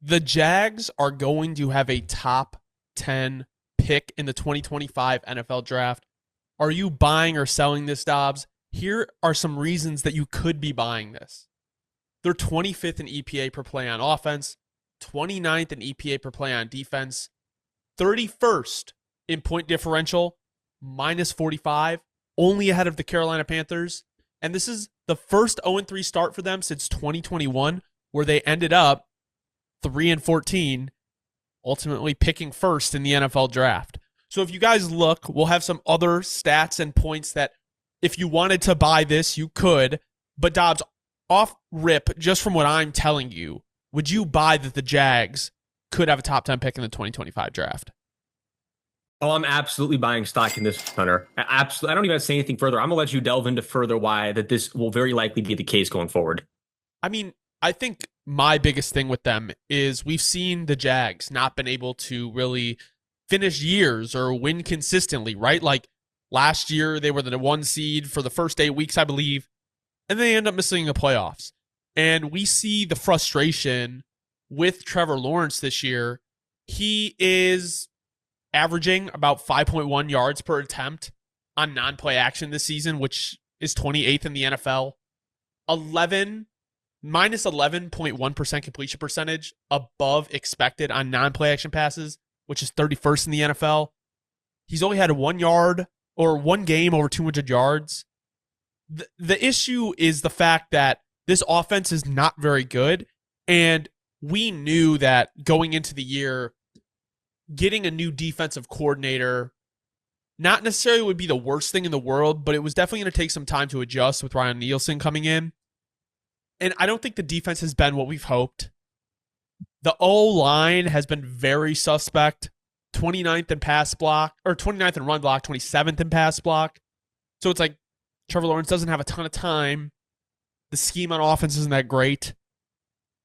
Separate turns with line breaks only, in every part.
The Jags are going to have a top 10 pick in the 2025 NFL draft. Are you buying or selling this, Dobbs? Here are some reasons that you could be buying this. They're 25th in EPA per play on offense, 29th in EPA per play on defense, 31st in point differential, minus 45, only ahead of the Carolina Panthers. And this is the first 0-3 start for them since 2021, where they ended up 3-14, ultimately picking first in the NFL draft. So if you guys look, we'll have some other stats and points that if you wanted to buy this, you could. But Dobbs, off rip, just from what I'm telling you, would you buy that the Jags could have a top 10 pick in the 2025 draft?
Oh, I'm absolutely buying stock in this, Hunter. Absolutely. I don't even have to say anything further. I'm going to let you delve into further why that this will very likely be the case going forward.
I mean, I think my biggest thing with them is we've seen the Jags not been able to really finish years or win consistently, right? Like last year, they were the 1 seed for the first 8 weeks, I believe, and they end up missing the playoffs. And we see the frustration with Trevor Lawrence this year. He is averaging about 5.1 yards per attempt on non-play action this season, which is 28th in the NFL. Minus 11.1% completion percentage above expected on non-play action passes, which is 31st in the NFL. He's only had 1 game over 200 yards. The issue is the fact that this offense is not very good, and we knew that going into the year, getting a new defensive coordinator not necessarily would be the worst thing in the world, but it was definitely going to take some time to adjust with Ryan Nielsen coming in. And I don't think the defense has been what we've hoped. The O-line has been very suspect. 29th in pass block, or 29th in run block, 27th in pass block. So it's like Trevor Lawrence doesn't have a ton of time. The scheme on offense isn't that great.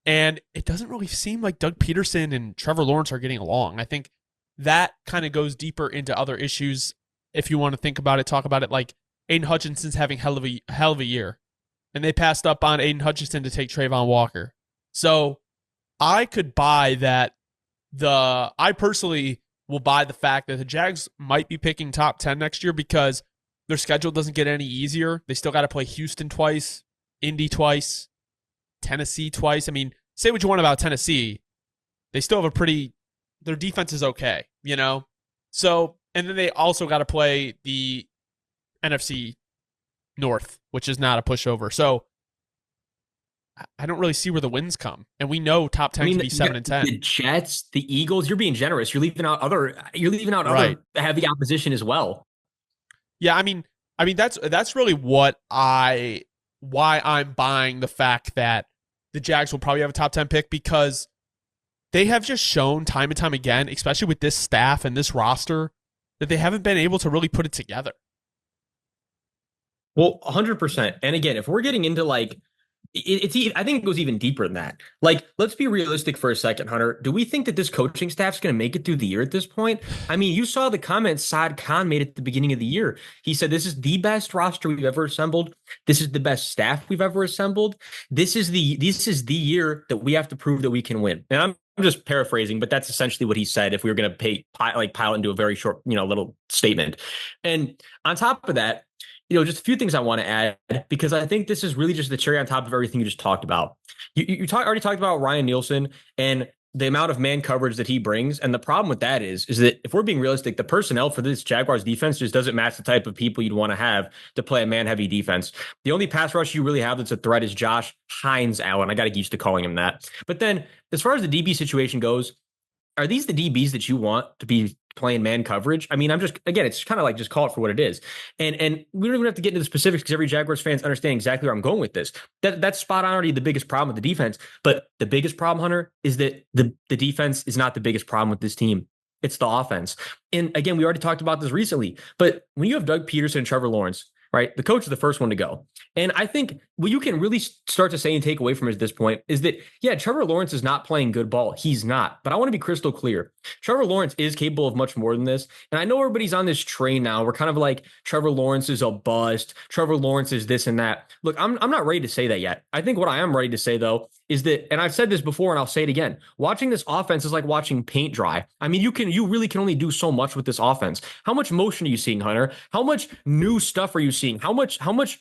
And it doesn't really seem like Doug Peterson and Trevor Lawrence are getting along. I think that kind of goes deeper into other issues. If you want to think about it, talk about it, like Aiden Hutchinson's having hell of a year. And they passed up on Aiden Hutchinson to take Trayvon Walker. So I could buy that. I personally will buy the fact that the Jags might be picking top 10 next year because their schedule doesn't get any easier. They still got to play Houston twice, Indy twice, Tennessee twice. I mean, say what you want about Tennessee. They still have their defense is okay, you know? So, and then they also got to play the NFC North, which is not a pushover. So I don't really see where the wins come. And we know top 10 can be 7 and 10.
The Jets, the Eagles, you're being generous. You're leaving out other heavy opposition as well.
Yeah, I mean that's really why I'm buying the fact that the Jags will probably have a top 10 pick, because they have just shown time and time again, especially with this staff and this roster, that they haven't been able to really put it together.
Well, 100%. And again, if we're getting into like, I think it goes even deeper than that. Like, let's be realistic for a second, Hunter. Do we think that this coaching staff's going to make it through the year at this point? I mean, you saw the comments Saad Khan made at the beginning of the year. He said, this is the best roster we've ever assembled. This is the best staff we've ever assembled. This is the year that we have to prove that we can win. And I'm just paraphrasing, but that's essentially what he said if we were going to pile it into a very short, little statement. And on top of that, just a few things I want to add, because I think this is really just the cherry on top of everything you just talked about. You already talked about Ryan Nielsen and the amount of man coverage that he brings. And the problem with that is that if we're being realistic, the personnel for this Jaguars defense just doesn't match the type of people you'd want to have to play a man-heavy defense. The only pass rush you really have that's a threat is Josh Hines Allen. I got to get used to calling him that. But then as far as the DB situation goes, are these the DBs that you want to be playing man coverage? I mean, it's kind of like, just call it for what it is. And we don't even have to get into the specifics because every Jaguars fans understand exactly where I'm going with this. That's spot on already the biggest problem with the defense. But the biggest problem, Hunter, is that the defense is not the biggest problem with this team. It's the offense. And again, we already talked about this recently, but when you have Doug Peterson and Trevor Lawrence, right? The coach is the first one to go. And I think what you can really start to say and take away from it at this point is that, yeah, Trevor Lawrence is not playing good ball. He's not. But I want to be crystal clear. Trevor Lawrence is capable of much more than this. And I know everybody's on this train now. We're kind of like, Trevor Lawrence is a bust. Trevor Lawrence is this and that. Look, I'm not ready to say that yet. I think what I am ready to say, though, is that, and I've said this before and I'll say it again, watching this offense is like watching paint dry. I mean, you really can only do so much with this offense. How much motion are you seeing, Hunter? How much new stuff are you seeing? How much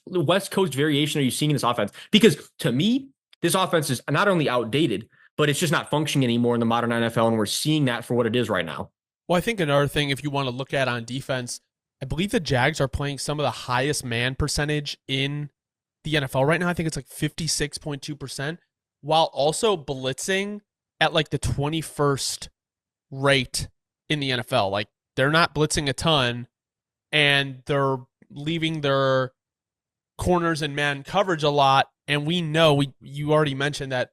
West Coast variation are you seeing in this offense? Because to me, this offense is not only outdated, but it's just not functioning anymore in the modern NFL, and we're seeing that for what it is right now.
Well, I think another thing, if you want to look at on defense, I believe the Jags are playing some of the highest man percentage in the NFL right now. I think it's like 56.2%, while also blitzing at like the 21st rate in the NFL. Like, they're not blitzing a ton, and they're leaving their corners and man coverage a lot. And we know, you already mentioned that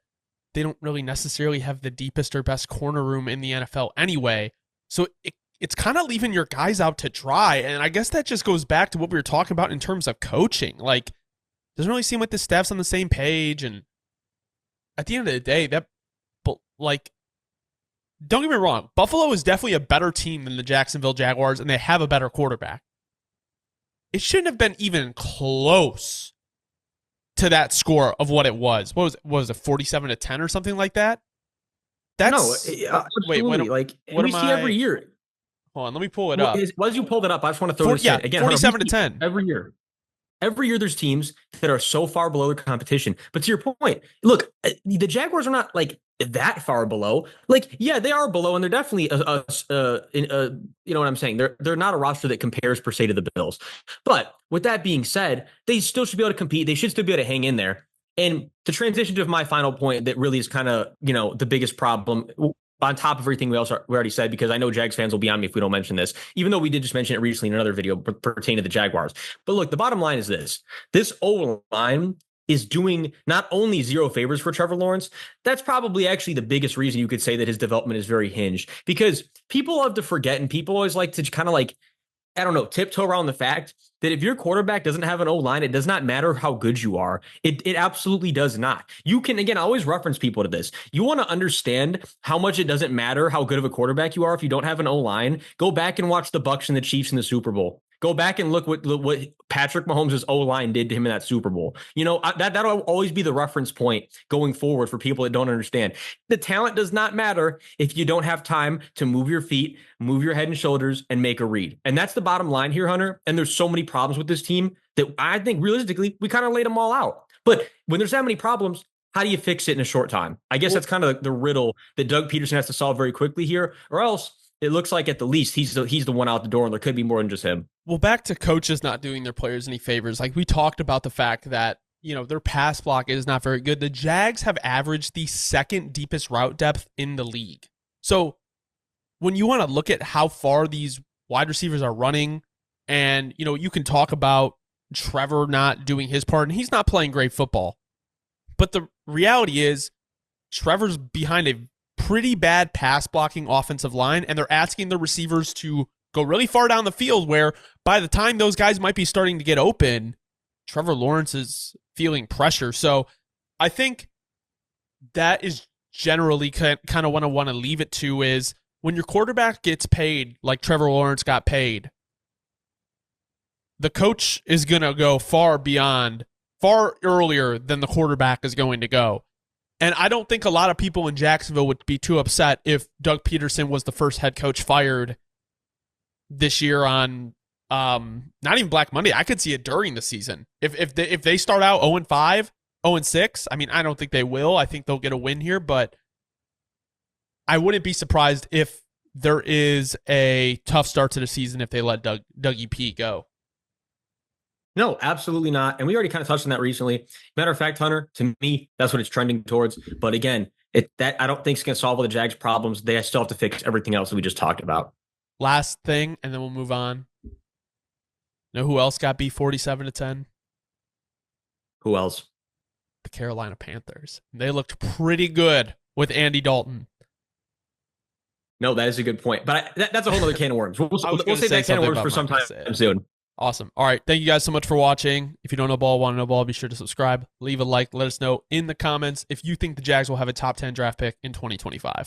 they don't really necessarily have the deepest or best corner room in the NFL anyway. So it's kind of leaving your guys out to dry. And I guess that just goes back to what we were talking about in terms of coaching. Like, doesn't really seem like the staff's on the same page. And at the end of the day, don't get me wrong, Buffalo is definitely a better team than the Jacksonville Jaguars, and they have a better quarterback. It shouldn't have been even close to that score of what it was. What was it, 47-10 or something like that? That's
absolutely. What we see every year.
Hold on, let me pull it up.
As you pulled it up, I just want to throw this in again.
47-10
every year. Every year there's teams that are so far below the competition. But to your point, look, the Jaguars are not like that far below. Like, yeah, they are below, and they're definitely you know what I'm saying? They're not a roster that compares per se to the Bills. But with that being said, they still should be able to compete. They should still be able to hang in there. And to transition to my final point that really is kind of, the biggest problem on top of everything we already said, because I know Jags fans will be on me if we don't mention this, even though we did just mention it recently in another video pertaining to the Jaguars. But look, the bottom line is this. This O-line is doing not only zero favors for Trevor Lawrence, that's probably actually the biggest reason you could say that his development is very hinged, because people love to forget, and people always like to kind of like, I don't know, tiptoe around the fact that if your quarterback doesn't have an O-line, it does not matter how good you are. It absolutely does not. You can, again, I always reference people to this. You want to understand how much it doesn't matter how good of a quarterback you are if you don't have an O-line. Go back and watch the Bucs and the Chiefs in the Super Bowl. Go back and look what Patrick Mahomes' O-line did to him in that Super Bowl. That'll always be the reference point going forward for people that don't understand. The talent does not matter if you don't have time to move your feet, move your head and shoulders, and make a read. And that's the bottom line here, Hunter. And there's so many problems with this team that I think realistically, we kind of laid them all out. But when there's that many problems, how do you fix it in a short time? I guess that's kind of the riddle that Doug Peterson has to solve very quickly here, or else it looks like at the least he's the one out the door, and there could be more than just him.
Well, back to coaches not doing their players any favors. Like, we talked about the fact that, their pass block is not very good. The Jags have averaged the second deepest route depth in the league. So when you want to look at how far these wide receivers are running, and, you can talk about Trevor not doing his part, and he's not playing great football. But the reality is Trevor's behind a pretty bad pass blocking offensive line, and they're asking the receivers to go really far down the field, where by the time those guys might be starting to get open, Trevor Lawrence is feeling pressure. So I think that is generally kind of what I want to leave it to, is when your quarterback gets paid like Trevor Lawrence got paid, the coach is going to go far earlier than the quarterback is going to go. And I don't think a lot of people in Jacksonville would be too upset if Doug Peterson was the first head coach fired this year on not even Black Monday. I could see it during the season. If they start out 0-5, 0-6, I mean, I don't think they will. I think they'll get a win here, but I wouldn't be surprised if there is a tough start to the season if they let Dougie P go.
No, absolutely not. And we already kind of touched on that recently. Matter of fact, Hunter, to me, that's what it's trending towards. But again, that I don't think it's going to solve all the Jags' problems. They still have to fix everything else that we just talked about.
Last thing, and then we'll move on. Know who else got beat 47-10?
Who else?
The Carolina Panthers. They looked pretty good with Andy Dalton.
No, that is a good point. But that's a whole other can of worms. We'll save that can of worms for some time soon.
Awesome. All right. Thank you guys so much for watching. If you don't know ball, want to know ball, be sure to subscribe, leave a like, let us know in the comments if you think the Jags will have a top 10 draft pick in 2025.